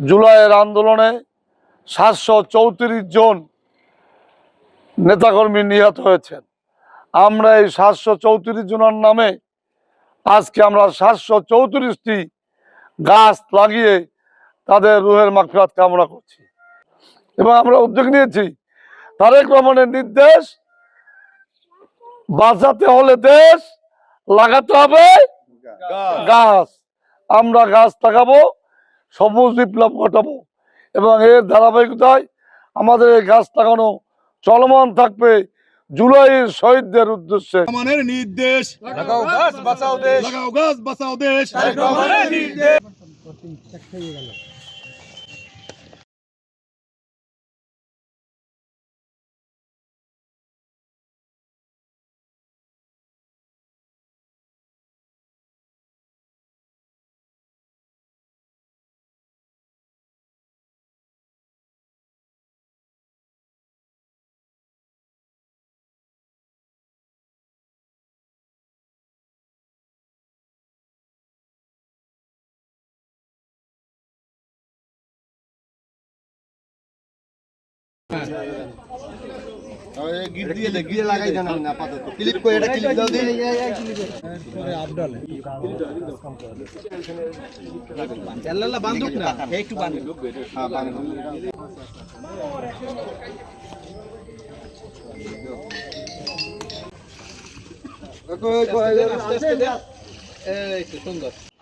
জুলাইয়ের আন্দোলনে 734 জন নেতাকর্মী নিহত হয়েছেন। আমরা এই 734 জনের নামে আজকে আমরা 734টি গাছ লাগিয়ে তাদের রুহের মাগফিরাত কামনা করছি এবং আমরা উদ্যোগ নিয়েছি তারেক রহমানের নির্দেশ, বাঁচাতে হলে দেশ, লাগাতে হবে গাছ। আমরা গাছ লাগাবো, সবুজ বিপ্লব ঘটাবো এবং এর ধারাবাহিকতায় আমাদের এই গাছ লাগানো চলমান থাকবে জুলাইয়ের শহীদদের উদ্দেশ্যে। রহমানের নির্দেশ, লাগাও গাছ বাঁচাও দেশ, লাগাও গাছ বাঁচাও দেশ, রহমানের নির্দেশ। গিট দিয়ে দে, গিয়ে লাগাই দেন না আপাতত। ক্লিপ করে এটা ক্লিপ দাও দিন। পরে আপডাল আল্লাহ বান্দুক না, একটু বান্দুক। হ্যাঁ বান্দুক।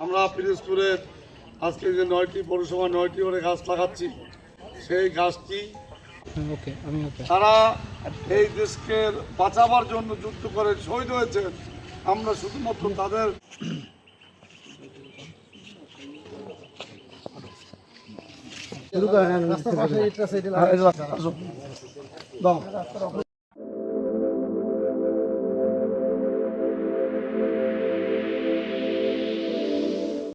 আমরা পিরোজপুরের আজকে যে 9টি পৌরসভা 9টি করে গাছ লাগাচ্ছি, সেই গাছটি তারা এই দেশকে বাঁচাবার জন্য যুদ্ধ করে শহীদ হয়েছেন। আমরা শুধুমাত্র তাদের